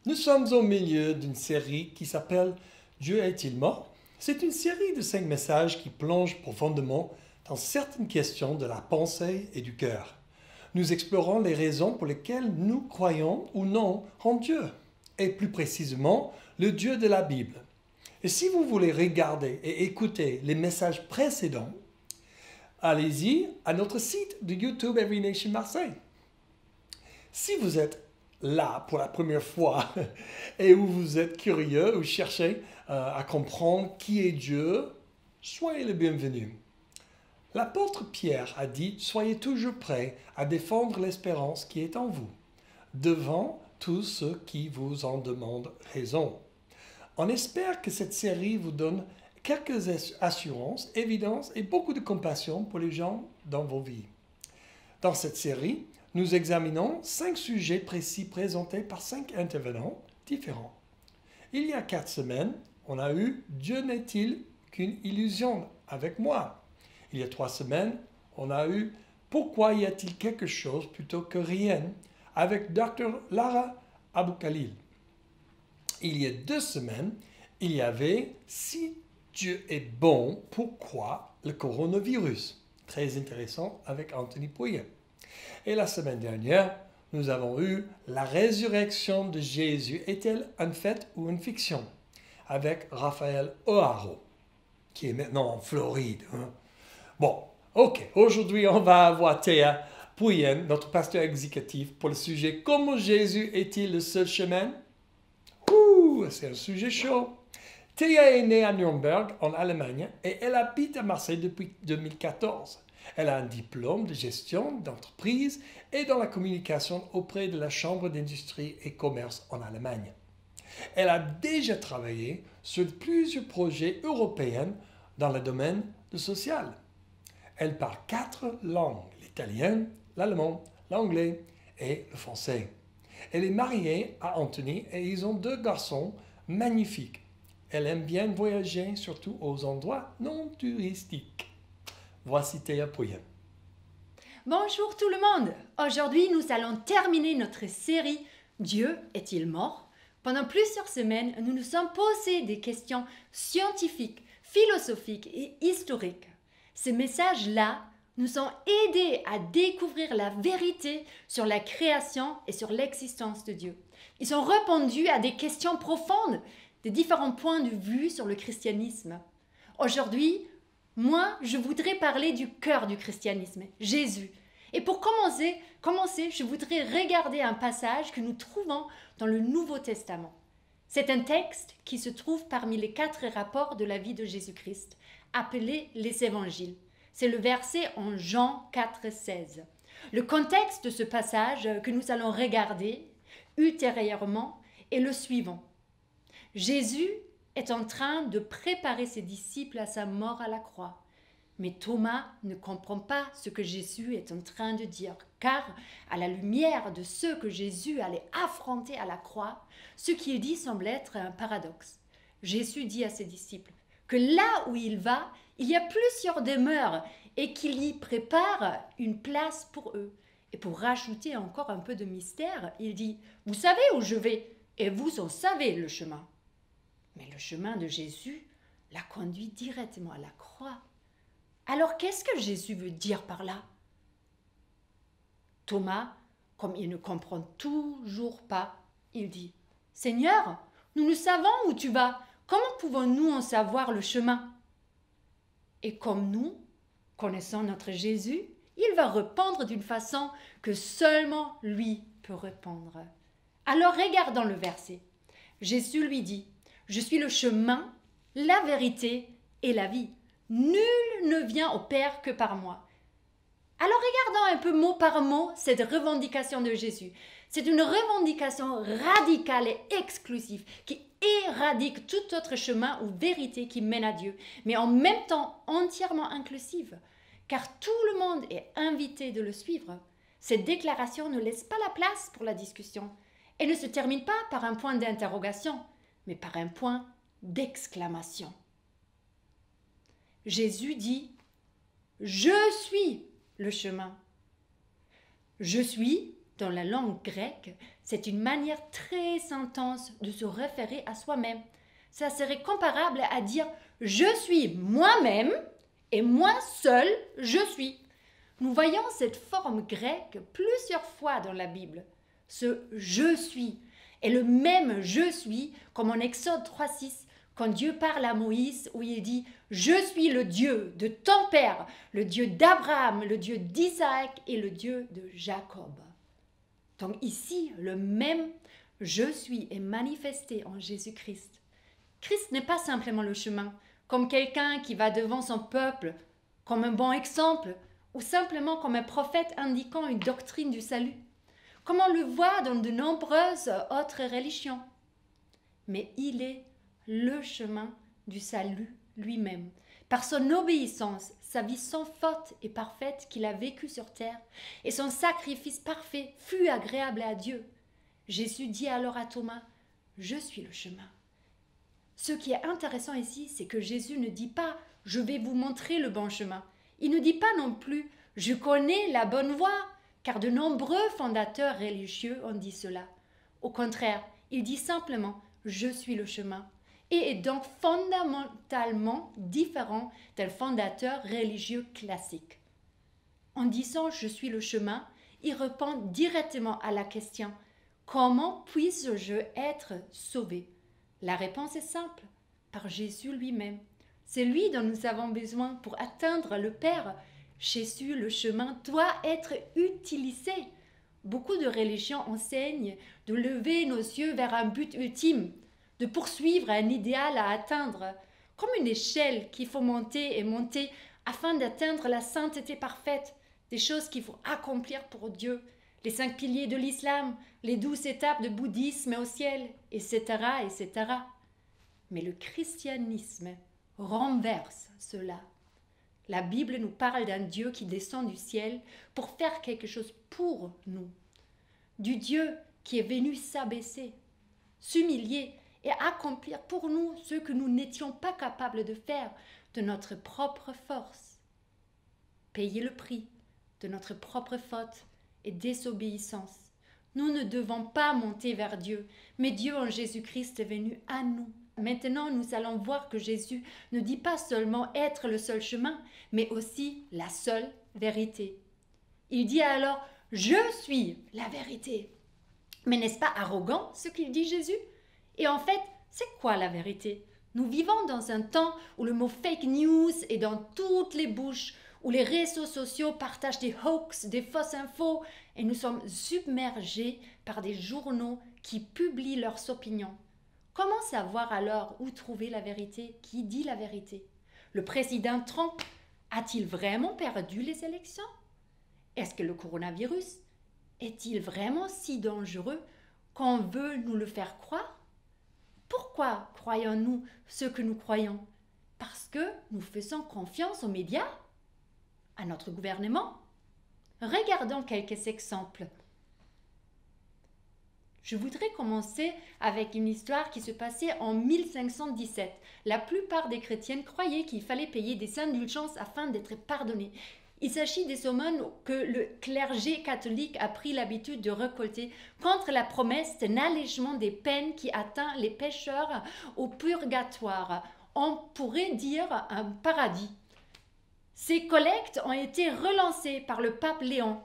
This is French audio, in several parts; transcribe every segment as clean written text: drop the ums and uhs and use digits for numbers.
Nous sommes au milieu d'une série qui s'appelle « Dieu est-il mort ?» C'est une série de 5 messages qui plongent profondément dans certaines questions de la pensée et du cœur. Nous explorons les raisons pour lesquelles nous croyons ou non en Dieu, et plus précisément le Dieu de la Bible. Et si vous voulez regarder et écouter les messages précédents, allez-y à notre site de YouTube Every Nation Marseille. Si vous êtes là pour la première fois et où vous êtes curieux ou cherchez à comprendre qui est Dieu, soyez le bienvenu. L'apôtre Pierre a dit « Soyez toujours prêts à défendre l'espérance qui est en vous, devant tous ceux qui vous en demandent raison. » On espère que cette série vous donne quelques assurances, évidences et beaucoup de compassion pour les gens dans vos vies. Dans cette série, nous examinons 5 sujets précis présentés par 5 intervenants différents. Il y a 4 semaines, on a eu « Dieu n'est-il qu'une illusion ?» avec moi. Il y a 3 semaines, on a eu « Pourquoi y a-t-il quelque chose plutôt que rien ?» avec Dr. Lara Abou-Khalil. Il y a 2 semaines, il y avait « Si Dieu est bon, pourquoi le coronavirus ?» Très intéressant avec Anthony Pouillet. Et la semaine dernière, nous avons eu « La résurrection de Jésus est-elle un fait ou une fiction ?» avec Raphaël O'Haro, qui est maintenant en Floride. Bon, ok, aujourd'hui on va avoir Théa Pouillet, notre pasteur exécutif, pour le sujet « Comment Jésus est-il le seul chemin ?» C'est un sujet chaud. Théa est née à Nuremberg, en Allemagne, et elle habite à Marseille depuis 2014. Elle a un diplôme de gestion d'entreprise et dans la communication auprès de la Chambre d'industrie et commerce en Allemagne. Elle a déjà travaillé sur plusieurs projets européens dans le domaine du social. Elle parle 4 langues, l'italien, l'allemand, l'anglais et le français. Elle est mariée à Anthony et ils ont 2 garçons magnifiques. Elle aime bien voyager, surtout aux endroits non touristiques. Voici Théa Pouillet. Bonjour tout le monde. Aujourd'hui, nous allons terminer notre série « Dieu est-il mort ?» Pendant plusieurs semaines, nous nous sommes posé des questions scientifiques, philosophiques et historiques. Ces messages-là nous ont aidés à découvrir la vérité sur la création et sur l'existence de Dieu. Ils ont répondu à des questions profondes, des différents points de vue sur le christianisme. Aujourd'hui, moi, je voudrais parler du cœur du christianisme, Jésus. Et pour commencer, je voudrais regarder un passage que nous trouvons dans le Nouveau Testament. C'est un texte qui se trouve parmi les 4 rapports de la vie de Jésus-Christ, appelés les évangiles. C'est le verset en Jean 4,16. Le contexte de ce passage que nous allons regarder ultérieurement est le suivant. Jésus est en train de préparer ses disciples à sa mort à la croix. Mais Thomas ne comprend pas ce que Jésus est en train de dire, car à la lumière de ce que Jésus allait affronter à la croix, ce qu'il dit semble être un paradoxe. Jésus dit à ses disciples que là où il va, il y a plusieurs demeures et qu'il y prépare une place pour eux. Et pour rajouter encore un peu de mystère, il dit « Vous savez où je vais et vous en savez le chemin. » Mais le chemin de Jésus l'a conduit directement à la croix. Alors qu'est-ce que Jésus veut dire par là? Thomas, comme il ne comprend toujours pas, il dit « Seigneur, nous savons où tu vas. Comment pouvons-nous en savoir le chemin ?» Et comme nous connaissons notre Jésus, il va répondre d'une façon que seulement lui peut répondre. Alors regardons le verset. Jésus lui dit « Je suis le chemin, la vérité et la vie. Nul ne vient au Père que par moi. » Alors regardons un peu mot par mot cette revendication de Jésus. C'est une revendication radicale et exclusive qui éradique tout autre chemin ou vérité qui mène à Dieu, mais en même temps entièrement inclusive, car tout le monde est invité de le suivre. Cette déclaration ne laisse pas la place pour la discussion. Elle ne se termine pas par un point d'interrogation, mais par un point d'exclamation. Jésus dit « Je suis le chemin. Je suis Dans la langue grecque, c'est une manière très intense de se référer à soi-même. Ça serait comparable à dire « je suis moi-même » et « moi seul, je suis ». Nous voyons cette forme grecque plusieurs fois dans la Bible. Ce « je suis » est le même « je suis » comme en Exode 3.6, quand Dieu parle à Moïse où il dit « je suis le Dieu de ton père, le Dieu d'Abraham, le Dieu d'Isaac et le Dieu de Jacob ». Donc ici, le même « je suis » est manifesté en Jésus-Christ. Christ n'est pas simplement le chemin, comme quelqu'un qui va devant son peuple, comme un bon exemple, ou simplement comme un prophète indiquant une doctrine du salut, comme on le voit dans de nombreuses autres religions. Mais il est le chemin du salut lui-même. Par son obéissance, sa vie sans faute et parfaite qu'il a vécue sur terre, et son sacrifice parfait fut agréable à Dieu. Jésus dit alors à Thomas, « Je suis le chemin ». Ce qui est intéressant ici, c'est que Jésus ne dit pas « Je vais vous montrer le bon chemin ». Il ne dit pas non plus « Je connais la bonne voie », car de nombreux fondateurs religieux ont dit cela. Au contraire, il dit simplement « Je suis le chemin » et est donc fondamentalement différent d'un fondateur religieux classique. En disant « Je suis le chemin », il répond directement à la question « Comment puis-je être sauvé ?» La réponse est simple, par Jésus lui-même. C'est lui dont nous avons besoin pour atteindre le Père. Jésus, le chemin, doit être utilisé. Beaucoup de religions enseignent de lever nos yeux vers un but ultime, de poursuivre un idéal à atteindre, comme une échelle qu'il faut monter et monter afin d'atteindre la sainteté parfaite, des choses qu'il faut accomplir pour Dieu, les 5 piliers de l'islam, les 12 étapes de bouddhisme au ciel, etc., etc. Mais le christianisme renverse cela. La Bible nous parle d'un Dieu qui descend du ciel pour faire quelque chose pour nous. Du Dieu qui est venu s'abaisser, s'humilier et accomplir pour nous ce que nous n'étions pas capables de faire de notre propre force. Payer le prix de notre propre faute et désobéissance. Nous ne devons pas monter vers Dieu, mais Dieu en Jésus-Christ est venu à nous. Maintenant, nous allons voir que Jésus ne dit pas seulement être le seul chemin, mais aussi la seule vérité. Il dit alors « Je suis la vérité ». Mais n'est-ce pas arrogant ce qu'il dit Jésus? Et en fait, c'est quoi la vérité? Nous vivons dans un temps où le mot fake news est dans toutes les bouches, où les réseaux sociaux partagent des hoax, des fausses infos, et nous sommes submergés par des journaux qui publient leurs opinions. Comment savoir alors où trouver la vérité? Qui dit la vérité? Le président Trump a-t-il vraiment perdu les élections? Est-ce que le coronavirus est-il vraiment si dangereux qu'on veut nous le faire croire? Pourquoi croyons-nous ce que nous croyons? Parce que nous faisons confiance aux médias? À notre gouvernement? Regardons quelques exemples. Je voudrais commencer avec une histoire qui se passait en 1517. La plupart des chrétiens croyaient qu'il fallait payer des indulgences afin d'être pardonnés. Il s'agit des aumônes que le clergé catholique a pris l'habitude de récolter contre la promesse d'un allègement des peines qui atteint les pécheurs au purgatoire. On pourrait dire un paradis. Ces collectes ont été relancées par le pape Léon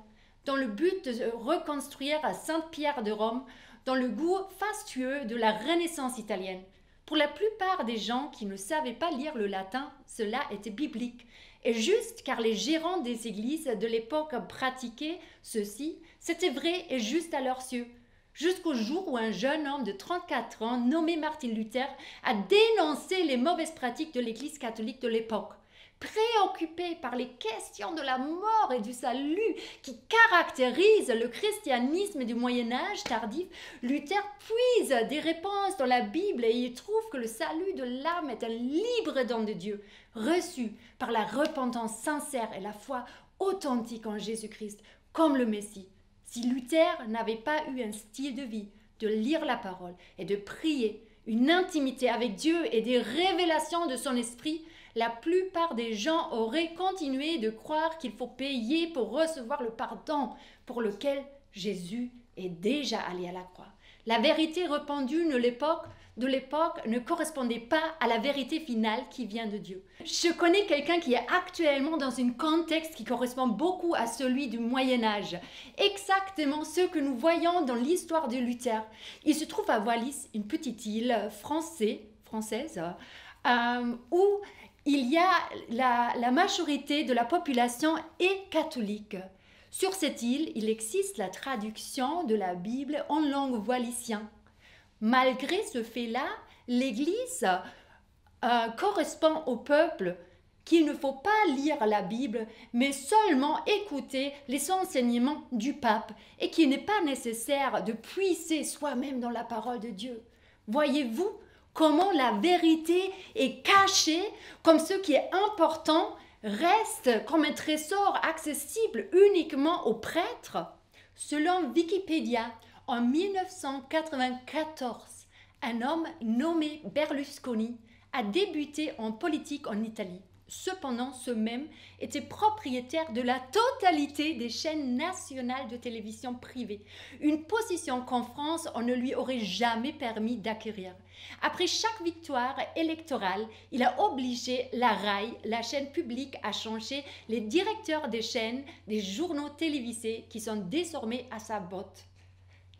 dans le but de reconstruire Sainte-Pierre de Rome dans le goût fastueux de la Renaissance italienne. Pour la plupart des gens qui ne savaient pas lire le latin, cela était biblique. Et juste car les gérants des églises de l'époque pratiquaient ceci, c'était vrai et juste à leurs yeux. Jusqu'au jour où un jeune homme de 34 ans, nommé Martin Luther, a dénoncé les mauvaises pratiques de l'église catholique de l'époque. Préoccupé par les questions de la mort et du salut qui caractérisent le christianisme du Moyen-Âge tardif, Luther puise des réponses dans la Bible et il trouve que le salut de l'âme est un libre don de Dieu, reçu par la repentance sincère et la foi authentique en Jésus-Christ, comme le Messie. Si Luther n'avait pas eu un style de vie, de lire la parole et de prier, une intimité avec Dieu et des révélations de son esprit, la plupart des gens auraient continué de croire qu'il faut payer pour recevoir le pardon pour lequel Jésus est déjà allé à la croix. La vérité répandue de l'époque ne correspondait pas à la vérité finale qui vient de Dieu. Je connais quelqu'un qui est actuellement dans un contexte qui correspond beaucoup à celui du Moyen-Âge. Exactement ce que nous voyons dans l'histoire de Luther. Il se trouve à Wallis, une petite île française, où il y a la majorité de la population est catholique. Sur cette île, il existe la traduction de la Bible en langue wallisienne. Malgré ce fait-là, l'Église correspond au peuple qu'il ne faut pas lire la Bible, mais seulement écouter les enseignements du pape et qu'il n'est pas nécessaire de puiser soi-même dans la parole de Dieu. Voyez-vous comment la vérité est cachée, comme ce qui est important reste comme un trésor accessible uniquement aux prêtres? Selon Wikipédia, en 1994, un homme nommé Berlusconi a débuté en politique en Italie. Cependant, ce même était propriétaire de la totalité des chaînes nationales de télévision privées, une position qu'en France, on ne lui aurait jamais permis d'acquérir. Après chaque victoire électorale, il a obligé la RAI, la chaîne publique, à changer les directeurs des chaînes des journaux télévisés qui sont désormais à sa botte.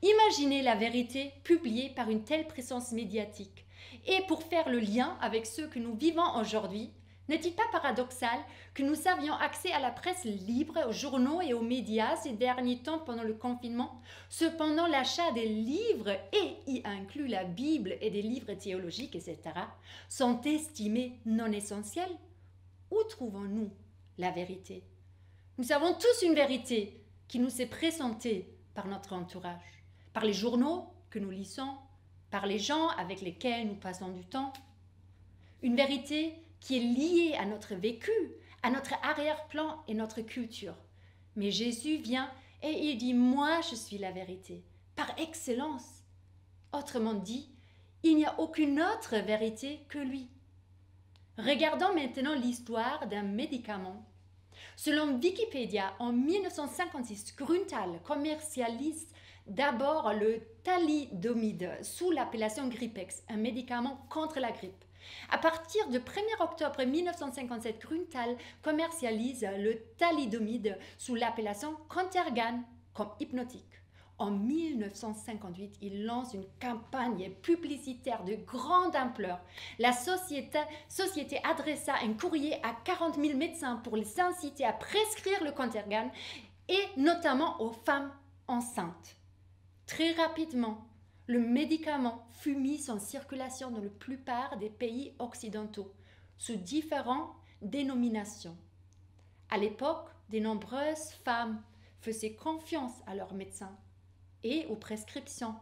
Imaginez la vérité publiée par une telle présence médiatique. Et pour faire le lien avec ce que nous vivons aujourd'hui, n'est-il pas paradoxal que nous avions accès à la presse libre, aux journaux et aux médias ces derniers temps pendant le confinement? Cependant, l'achat des livres, et y inclut la Bible et des livres théologiques, etc., sont estimés non essentiels. Où trouvons-nous la vérité? Nous avons tous une vérité qui nous est présentée par notre entourage, par les journaux que nous lisons, par les gens avec lesquels nous passons du temps. Une vérité qui est liée à notre vécu, à notre arrière-plan et notre culture. Mais Jésus vient et il dit « Moi, je suis la vérité », par excellence. Autrement dit, il n'y a aucune autre vérité que lui. Regardons maintenant l'histoire d'un médicament. Selon Wikipédia, en 1956, Grünthal commercialise d'abord le thalidomide sous l'appellation Gripex, un médicament contre la grippe. À partir du 1er octobre 1957, Grünthal commercialise le thalidomide sous l'appellation Contergan comme hypnotique. En 1958, il lance une campagne publicitaire de grande ampleur. La société adressa un courrier à 40 000 médecins pour les inciter à prescrire le Contergan et notamment aux femmes enceintes. Très rapidement, le médicament fut mis en circulation dans la plupart des pays occidentaux, sous différentes dénominations. À l'époque, de nombreuses femmes faisaient confiance à leurs médecins et aux prescriptions,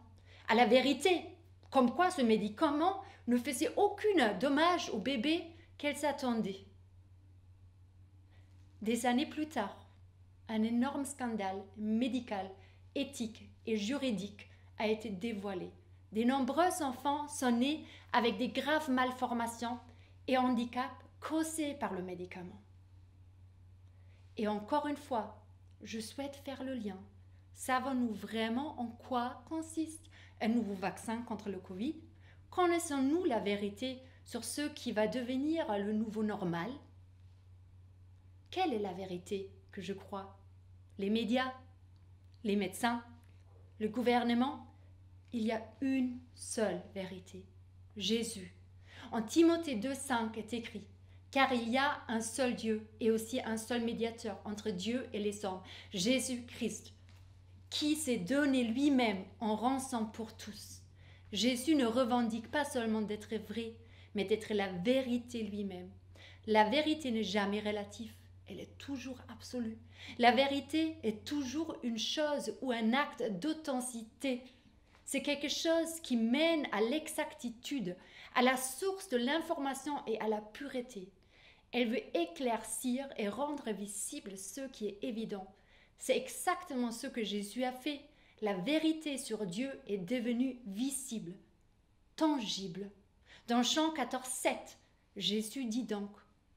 à la vérité, comme quoi ce médicament ne faisait aucun dommage au bébé qu'elles attendaient. Des années plus tard, un énorme scandale médical, éthique et juridique a été dévoilé. De nombreux enfants sont nés avec des graves malformations et handicaps causés par le médicament. Et encore une fois, je souhaite faire le lien. Savons-nous vraiment en quoi consiste un nouveau vaccin contre le Covid? Connaissons-nous la vérité sur ce qui va devenir le nouveau normal? Quelle est la vérité que je crois? Les médias? Les médecins? Le gouvernement? Il y a une seule vérité, Jésus. En Timothée 2,5 est écrit « Car il y a un seul Dieu et aussi un seul médiateur entre Dieu et les hommes, Jésus-Christ, qui s'est donné lui-même en rançon pour tous. » Jésus ne revendique pas seulement d'être vrai, mais d'être la vérité lui-même. La vérité n'est jamais relative, elle est toujours absolue. La vérité est toujours une chose ou un acte d'authenticité. C'est quelque chose qui mène à l'exactitude, à la source de l'information et à la pureté. Elle veut éclaircir et rendre visible ce qui est évident. C'est exactement ce que Jésus a fait. La vérité sur Dieu est devenue visible, tangible. Dans Jean 14, 7, Jésus dit donc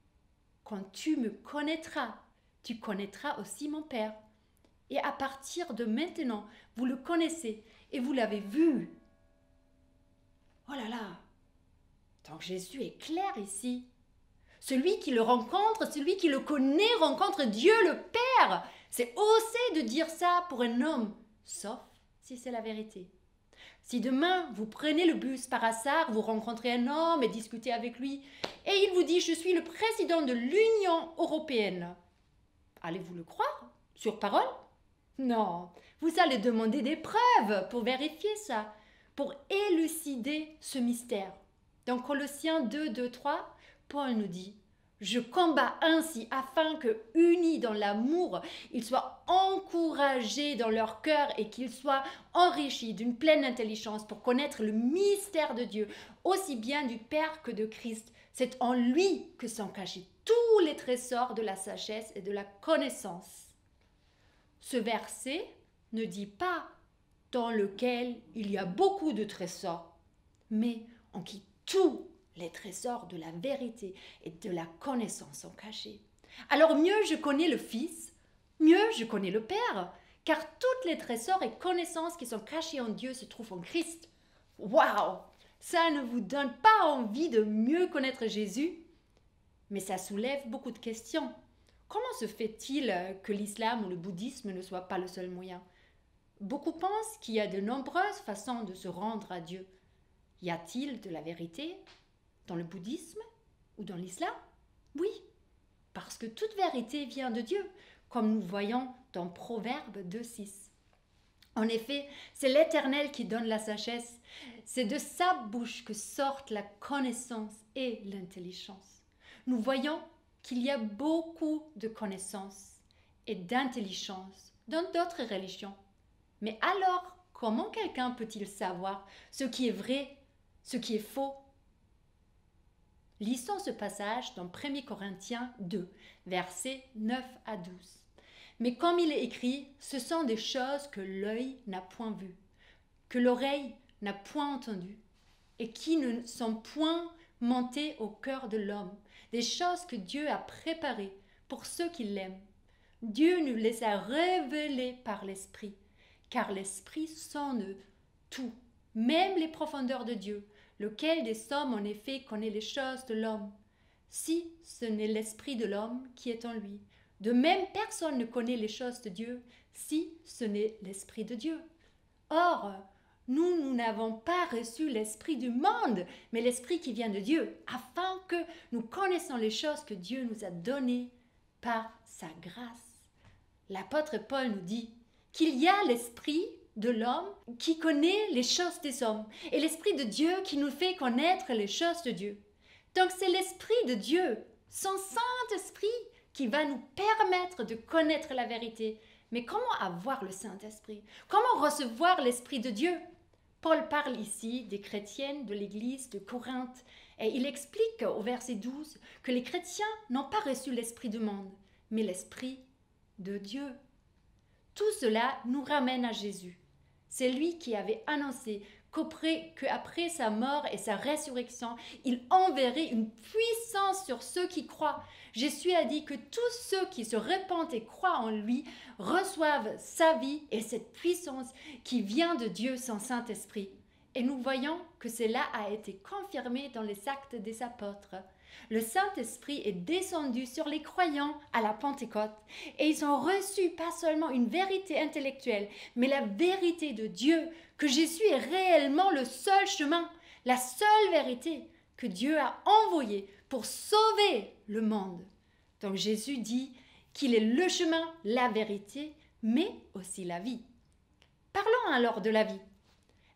« Quand tu me connaîtras, tu connaîtras aussi mon Père. Et à partir de maintenant, vous le connaissez et vous l'avez vu. Oh là là! Donc Jésus est clair ici. Celui qui le rencontre, celui qui le connaît, rencontre Dieu le Père. C'est osé de dire ça pour un homme, sauf si c'est la vérité. Si demain, vous prenez le bus par hasard, vous rencontrez un homme et discutez avec lui, et il vous dit « Je suis le président de l'Union européenne », allez-vous le croire sur parole? Non, vous allez demander des preuves pour vérifier ça, pour élucider ce mystère. Dans Colossiens 2, 2, 3, Paul nous dit « Je combats ainsi afin que, unis dans l'amour, ils soient encouragés dans leur cœur et qu'ils soient enrichis d'une pleine intelligence pour connaître le mystère de Dieu, aussi bien du Père que de Christ. C'est en lui que sont cachés tous les trésors de la sagesse et de la connaissance. » Ce verset ne dit pas dans lequel il y a beaucoup de trésors, mais en qui tous les trésors de la vérité et de la connaissance sont cachés. Alors mieux je connais le Fils, mieux je connais le Père, car tous les trésors et connaissances qui sont cachés en Dieu se trouvent en Christ. Waouh! Ça ne vous donne pas envie de mieux connaître Jésus? Mais ça soulève beaucoup de questions. Comment se fait-il que l'islam ou le bouddhisme ne soit pas le seul moyen? Beaucoup pensent qu'il y a de nombreuses façons de se rendre à Dieu. Y a-t-il de la vérité dans le bouddhisme ou dans l'islam? Oui, parce que toute vérité vient de Dieu, comme nous voyons dans Proverbe 2,6. En effet, c'est l'Éternel qui donne la sagesse. C'est de sa bouche que sortent la connaissance et l'intelligence. Nous voyons qu'il y a beaucoup de connaissances et d'intelligence dans d'autres religions. Mais alors, comment quelqu'un peut-il savoir ce qui est vrai, ce qui est faux? Lisons ce passage dans 1 Corinthiens 2, versets 9 à 12. Mais comme il est écrit, ce sont des choses que l'œil n'a point vues, que l'oreille n'a point entendues, et qui ne sont point montées au cœur de l'homme, des choses que Dieu a préparées pour ceux qui l'aiment. Dieu nous les a révélées par l'Esprit, car l'Esprit sonde tout, même les profondeurs de Dieu, lequel des hommes en effet connaît les choses de l'homme, si ce n'est l'Esprit de l'homme qui est en lui. De même, personne ne connaît les choses de Dieu, si ce n'est l'Esprit de Dieu. Or, nous n'avons pas reçu l'Esprit du monde, mais l'Esprit qui vient de Dieu, afin que nous connaissions les choses que Dieu nous a données par sa grâce. L'apôtre Paul nous dit qu'il y a l'Esprit de l'homme qui connaît les choses des hommes et l'Esprit de Dieu qui nous fait connaître les choses de Dieu. Donc c'est l'Esprit de Dieu, son Saint-Esprit, qui va nous permettre de connaître la vérité. Mais comment avoir le Saint-Esprit? Comment recevoir l'Esprit de Dieu? Paul parle ici des chrétiennes de l'église de Corinthe et il explique au verset 12 que les chrétiens n'ont pas reçu l'Esprit du monde, mais l'Esprit de Dieu. Tout cela nous ramène à Jésus. C'est lui qui avait annoncé qu'après sa mort et sa résurrection, il enverrait une puissance sur ceux qui croient. Jésus a dit que tous ceux qui se répandent et croient en lui reçoivent sa vie et cette puissance qui vient de Dieu, son Saint-Esprit. Et nous voyons que cela a été confirmé dans les Actes des Apôtres. Le Saint-Esprit est descendu sur les croyants à la Pentecôte et ils ont reçu pas seulement une vérité intellectuelle, mais la vérité de Dieu, que Jésus est réellement le seul chemin, la seule vérité que Dieu a envoyée pour sauver le monde. Donc Jésus dit qu'il est le chemin, la vérité, mais aussi la vie. Parlons alors de la vie.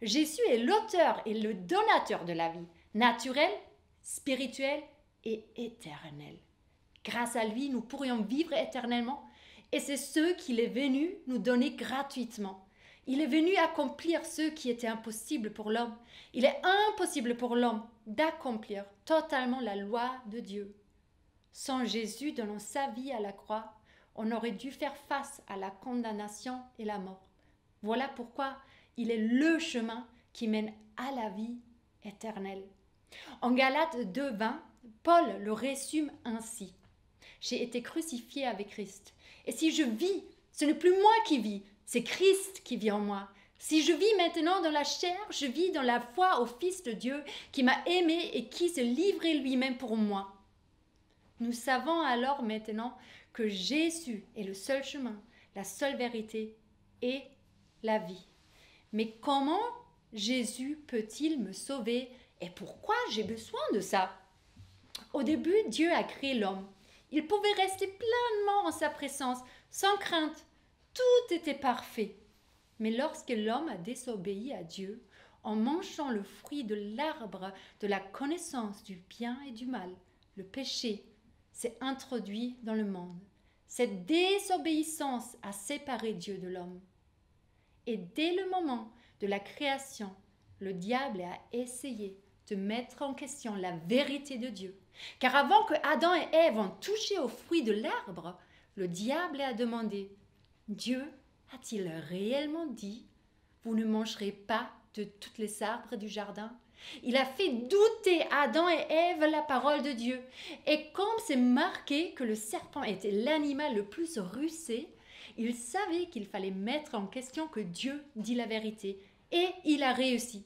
Jésus est l'auteur et le donateur de la vie, naturelle, spirituelle et éternelle. Grâce à lui, nous pourrions vivre éternellement et c'est ce qu'il est venu nous donner gratuitement. Il est venu accomplir ce qui était impossible pour l'homme. Il est impossible pour l'homme d'accomplir totalement la loi de Dieu. Sans Jésus donnant sa vie à la croix, on aurait dû faire face à la condamnation et la mort. Voilà pourquoi il est le chemin qui mène à la vie éternelle. En Galates 2,20, Paul le résume ainsi. J'ai été crucifié avec Christ. Et si je vis, Ce n'est plus moi qui vis, c'est Christ qui vit en moi. Si je vis maintenant dans la chair, je vis dans la foi au Fils de Dieu qui m'a aimé et qui s'est livré lui-même pour moi. Nous savons alors maintenant que Jésus est le seul chemin, la seule vérité et la vie. Mais comment Jésus peut-il me sauver et pourquoi j'ai besoin de ça? Au début, Dieu a créé l'homme. Il pouvait rester pleinement en sa présence, sans crainte. Tout était parfait. Mais lorsque l'homme a désobéi à Dieu, en mangeant le fruit de l'arbre de la connaissance du bien et du mal, le péché s'est introduit dans le monde. Cette désobéissance a séparé Dieu de l'homme. Et dès le moment de la création, le diable a essayé de mettre en question la vérité de Dieu. Car avant que Adam et Ève ont touché au fruit de l'arbre, le diable a demandé « Dieu a-t-il réellement dit « Vous ne mangerez pas de tous les arbres du jardin ?» Il a fait douter Adam et Ève la parole de Dieu. Et comme c'est marqué que le serpent était l'animal le plus rusé, il savait qu'il fallait mettre en question que Dieu dit la vérité. Et il a réussi.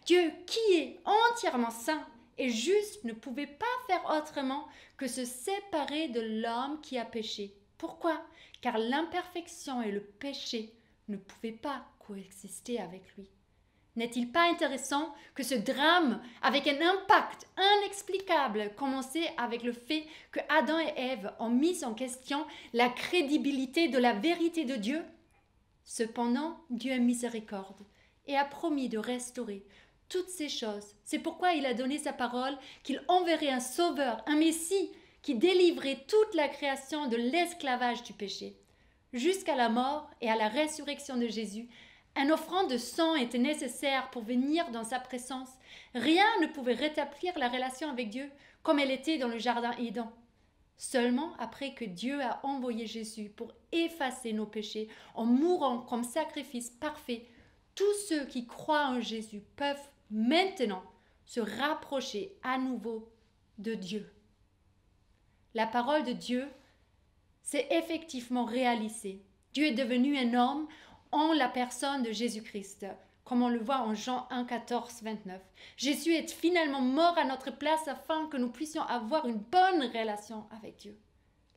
Dieu, qui est entièrement saint et juste, ne pouvait pas faire autrement que se séparer de l'homme qui a péché. Pourquoi? Car l'imperfection et le péché ne pouvaient pas coexister avec lui. N'est-il pas intéressant que ce drame, avec un impact inexplicable, commençait avec le fait que Adam et Ève ont mis en question la crédibilité de la vérité de Dieu? Cependant, Dieu est miséricorde et a promis de restaurer toutes ces choses. C'est pourquoi il a donné sa parole qu'il enverrait un sauveur, un Messie, qui délivrerait toute la création de l'esclavage du péché. Jusqu'à la mort et à la résurrection de Jésus, un offrande de sang était nécessaire pour venir dans sa présence. Rien ne pouvait rétablir la relation avec Dieu comme elle était dans le jardin Éden. Seulement après que Dieu a envoyé Jésus pour effacer nos péchés en mourant comme sacrifice parfait, tous ceux qui croient en Jésus peuvent maintenant se rapprocher à nouveau de Dieu. La parole de Dieu s'est effectivement réalisée. Dieu est devenu un homme en la personne de Jésus-Christ, comme on le voit en Jean 1, 14, 29. Jésus est finalement mort à notre place afin que nous puissions avoir une bonne relation avec Dieu.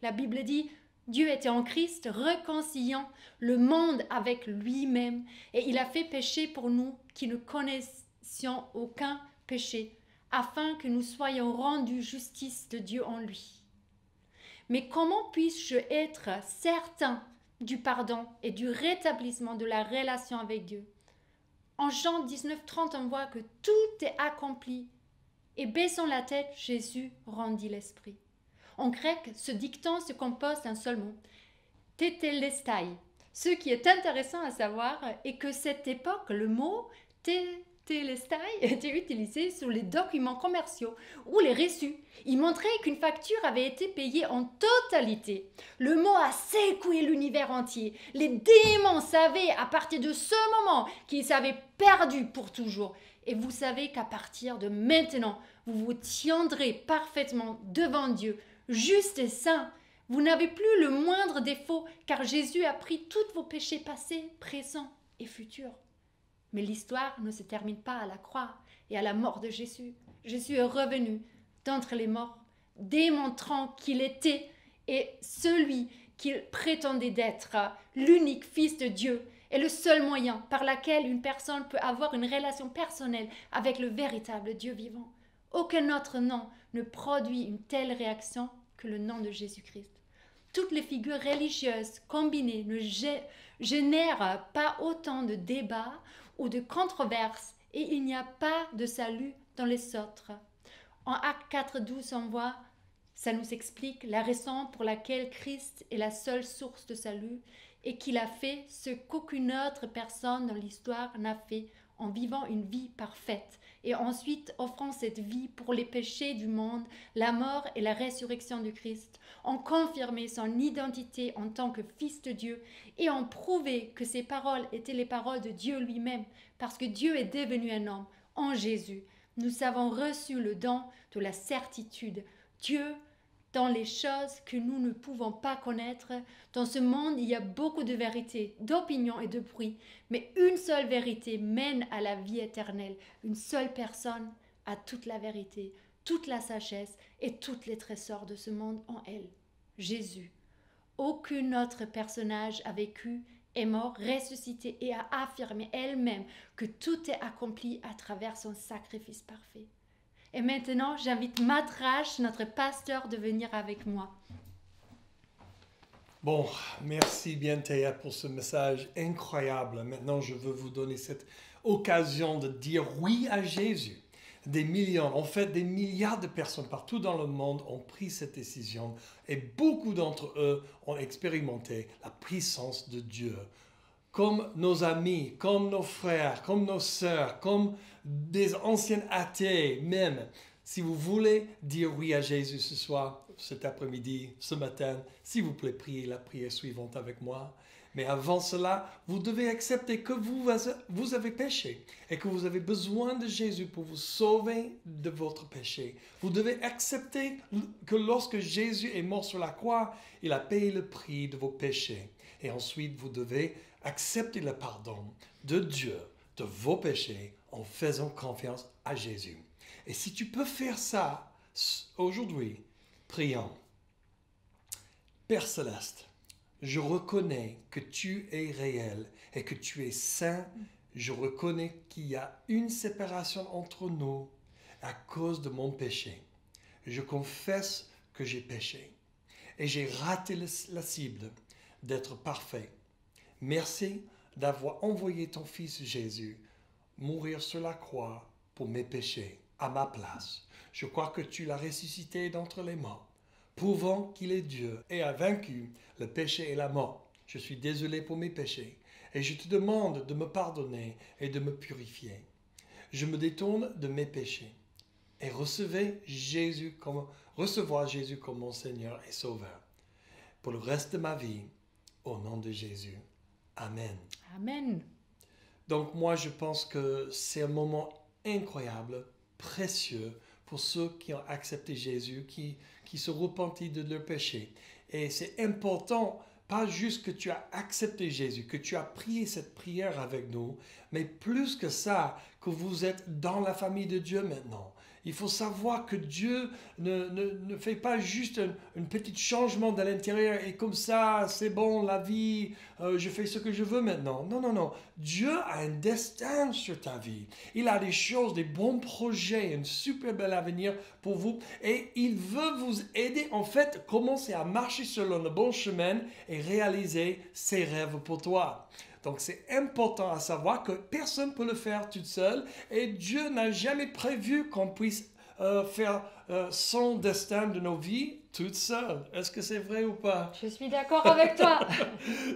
La Bible dit, Dieu était en Christ, réconciliant le monde avec lui-même, et il a fait péché pour nous qui ne connaissions aucun péché, afin que nous soyons rendus justice de Dieu en lui. Mais comment puis-je être certain du pardon et du rétablissement de la relation avec Dieu? En Jean 19, 30, on voit que tout est accompli. Et baissant la tête, Jésus rendit l'esprit. En grec, ce dicton se compose d'un seul mot, tétélestai. Ce qui est intéressant à savoir est que cette époque, le mot tétélestai était utilisé sur les documents commerciaux ou les reçus. Il montrait qu'une facture avait été payée en totalité. Le mot a secoué l'univers entier. Les démons savaient à partir de ce moment qu'ils s'avaient perdu pour toujours. Et vous savez qu'à partir de maintenant, vous vous tiendrez parfaitement devant Dieu, juste et saint. Vous n'avez plus le moindre défaut, car Jésus a pris tous vos péchés passés, présents et futurs. Mais l'histoire ne se termine pas à la croix et à la mort de Jésus. Jésus est revenu d'entre les morts, démontrant qu'il était et celui qu'il prétendait d'être, l'unique Fils de Dieu et le seul moyen par lequel une personne peut avoir une relation personnelle avec le véritable Dieu vivant. Aucun autre nom ne produit une telle réaction que le nom de Jésus-Christ. Toutes les figures religieuses combinées ne génèrent pas autant de débats ou de controverses et il n'y a pas de salut dans les autres. En Actes 4, 12, on voit, ça nous explique la raison pour laquelle Christ est la seule source de salut et qu'il a fait ce qu'aucune autre personne dans l'histoire n'a fait en vivant une vie parfaite et ensuite offrant cette vie pour les péchés du monde, la mort et la résurrection du Christ, en confirmé son identité en tant que Fils de Dieu et en prouvé que ces paroles étaient les paroles de Dieu lui-même, parce que Dieu est devenu un homme en Jésus. Nous avons reçu le don de la certitude. Dieu, dans les choses que nous ne pouvons pas connaître. Dans ce monde, il y a beaucoup de vérités, d'opinions et de bruit, mais une seule vérité mène à la vie éternelle. Une seule personne a toute la vérité, toute la sagesse et tous les trésors de ce monde en elle. Jésus. Aucun autre personnage a vécu, est mort, ressuscité et a affirmé elle-même que tout est accompli à travers son sacrifice parfait. Et maintenant, j'invite Matt Rash, notre pasteur, de venir avec moi. Bon, merci bien Théa pour ce message incroyable. Maintenant, je veux vous donner cette occasion de dire oui à Jésus. Des millions, en fait des milliards de personnes partout dans le monde ont pris cette décision et beaucoup d'entre eux ont expérimenté la puissance de Dieu. Comme nos amis, comme nos frères, comme nos sœurs, comme des anciens athées même. Si vous voulez dire oui à Jésus ce soir, cet après-midi, ce matin, s'il vous plaît, priez la prière suivante avec moi. Mais avant cela, vous devez accepter que vous avez péché et que vous avez besoin de Jésus pour vous sauver de votre péché. Vous devez accepter que lorsque Jésus est mort sur la croix, il a payé le prix de vos péchés. Et ensuite, vous devez accepter le pardon de Dieu de vos péchés en faisant confiance à Jésus. Et si tu peux faire ça aujourd'hui, prions. Père Céleste, je reconnais que tu es réel et que tu es saint. Je reconnais qu'il y a une séparation entre nous à cause de mon péché. Je confesse que j'ai péché et j'ai raté la cible d'être parfait. Merci d'avoir envoyé ton Fils Jésus mourir sur la croix pour mes péchés à ma place. Je crois que tu l'as ressuscité d'entre les morts, prouvant qu'il est Dieu et a vaincu le péché et la mort. Je suis désolé pour mes péchés et je te demande de me pardonner et de me purifier. Je me détourne de mes péchés et recevoir Jésus comme mon Seigneur et Sauveur pour le reste de ma vie, au nom de Jésus. Amen. Amen. Donc moi, je pense que c'est un moment incroyable, précieux, pour ceux qui ont accepté Jésus, qui se repentent de leurs péchés. Et c'est important, pas juste que tu as accepté Jésus, que tu as prié cette prière avec nous, mais plus que ça, que vous êtes dans la famille de Dieu maintenant. Il faut savoir que Dieu ne fait pas juste un petit changement de l'intérieur et comme ça, c'est bon, la vie, je fais ce que je veux maintenant. Non, non, non. Dieu a un destin sur ta vie. Il a des choses, des bons projets, un super bel avenir pour vous et il veut vous aider en fait, commencer à marcher selon le bon chemin et réaliser ses rêves pour toi. Donc c'est important à savoir que personne ne peut le faire toute seule et Dieu n'a jamais prévu qu'on puisse faire son destin de nos vies toute seule. Est-ce que c'est vrai ou pas? Je suis d'accord avec toi.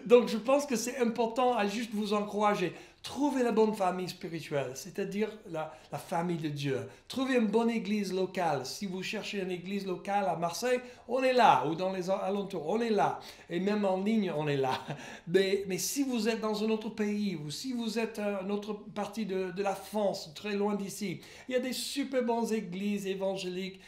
Donc je pense que c'est important à juste vous encourager. Trouvez la bonne famille spirituelle, c'est-à-dire la famille de Dieu. Trouvez une bonne église locale. Si vous cherchez une église locale à Marseille, on est là. Ou dans les alentours, on est là. Et même en ligne, on est là. Mais si vous êtes dans un autre pays, ou si vous êtes une autre partie de la France, très loin d'ici, il y a des super bonnes églises évangéliques.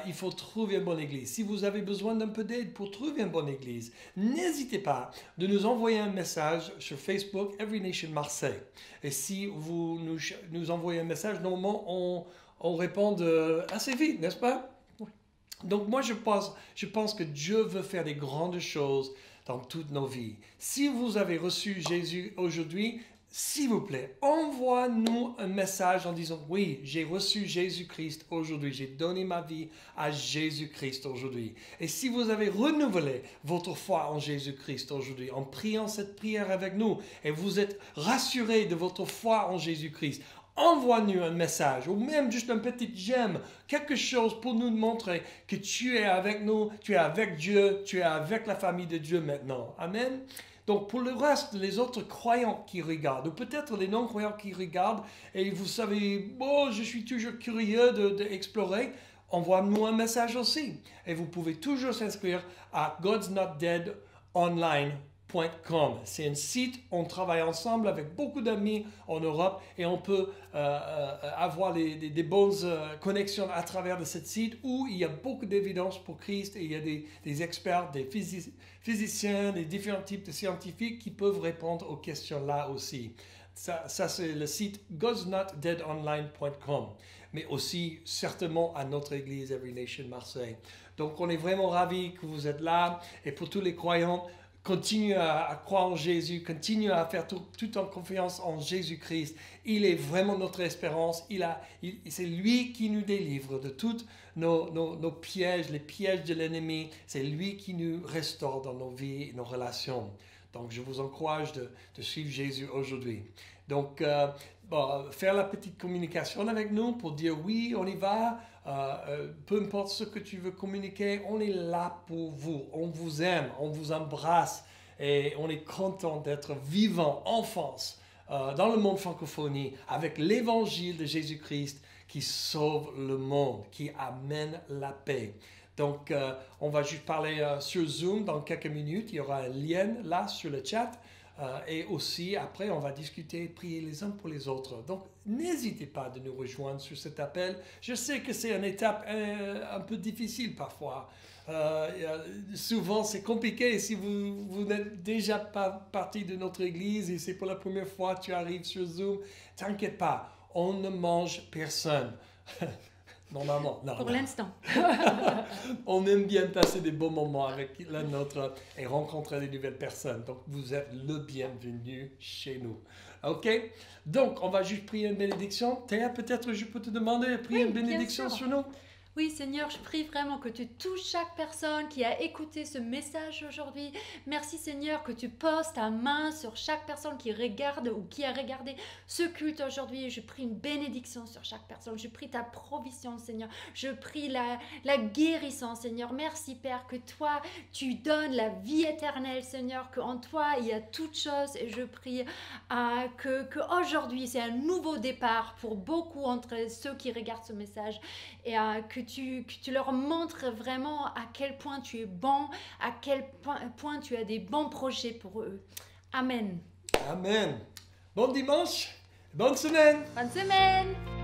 Il faut trouver une bonne église. Si vous avez besoin d'un peu d'aide pour trouver une bonne église, n'hésitez pas de nous envoyer un message sur Facebook, Every Nation Marseille. Et si vous nous envoyez un message, normalement, on répond assez vite, n'est-ce pas? Oui. Donc moi, je pense que Dieu veut faire des grandes choses dans toutes nos vies. Si vous avez reçu Jésus aujourd'hui, s'il vous plaît, envoie-nous un message en disant « Oui, j'ai reçu Jésus-Christ aujourd'hui. J'ai donné ma vie à Jésus-Christ aujourd'hui. » Et si vous avez renouvelé votre foi en Jésus-Christ aujourd'hui, en priant cette prière avec nous, et vous êtes rassuré de votre foi en Jésus-Christ, envoie-nous un message, ou même juste un petit j'aime, quelque chose pour nous montrer que tu es avec nous, tu es avec Dieu, tu es avec la famille de Dieu maintenant. Amen. Donc, pour le reste, les autres croyants qui regardent, ou peut-être les non-croyants qui regardent, et vous savez, bon, je suis toujours curieux d'explorer, envoie-nous un message aussi. Et vous pouvez toujours s'inscrire à God's Not Dead Online C'est un site, on travaille ensemble avec beaucoup d'amis en Europe et on peut avoir des bonnes connexions à travers de ce site où il y a beaucoup d'évidence pour Christ et il y a des experts, des physiciens, des différents types de scientifiques qui peuvent répondre aux questions là aussi. Ça c'est le site godsnotdeadonline.com, mais aussi certainement à notre église Every Nation Marseille. Donc on est vraiment ravis que vous êtes là et pour tous les croyants, continue à croire en Jésus, continue à faire tout en confiance en Jésus-Christ. Il est vraiment notre espérance. C'est lui qui nous délivre de tous nos pièges, les pièges de l'ennemi. C'est lui qui nous restaure dans nos vies, nos relations. Donc, je vous encourage de suivre Jésus aujourd'hui. Donc, faire la petite communication avec nous pour dire oui, on y va. Peu importe ce que tu veux communiquer, on est là pour vous. On vous aime, on vous embrasse et on est content d'être vivants en France, dans le monde francophonie, avec l'évangile de Jésus-Christ qui sauve le monde, qui amène la paix. Donc, on va juste parler sur Zoom dans quelques minutes. Il y aura un lien là sur le chat. Et aussi, après, on va discuter, prier les uns pour les autres. Donc, n'hésitez pas de nous rejoindre sur cet appel. Je sais que c'est une étape un peu difficile parfois. Souvent, c'est compliqué. Si vous n'êtes déjà pas partie de notre église et c'est pour la première fois que tu arrives sur Zoom, t'inquiète pas, on ne mange personne. Normalement, non. Pour l'instant. On aime bien passer des bons moments avec la nôtre et rencontrer des nouvelles personnes. Donc, vous êtes le bienvenu chez nous. OK? Donc, on va juste prier une bénédiction. Théa, peut-être je peux te demander de prier une bénédiction sur nous? Oui, Seigneur, je prie vraiment que tu touches chaque personne qui a écouté ce message aujourd'hui. Merci, Seigneur, que tu poses ta main sur chaque personne qui regarde ou qui a regardé ce culte aujourd'hui. Je prie une bénédiction sur chaque personne. Je prie ta provision, Seigneur. Je prie la guérison, Seigneur. Merci, Père, que toi, tu donnes la vie éternelle, Seigneur, qu'en toi, il y a toutes choses. Et je prie que aujourd'hui, c'est un nouveau départ pour beaucoup entre ceux qui regardent ce message et que tu leur montres vraiment à quel point tu es bon, à quel point tu as des bons projets pour eux. Amen. Amen. Bon dimanche, bonne semaine. Bonne semaine.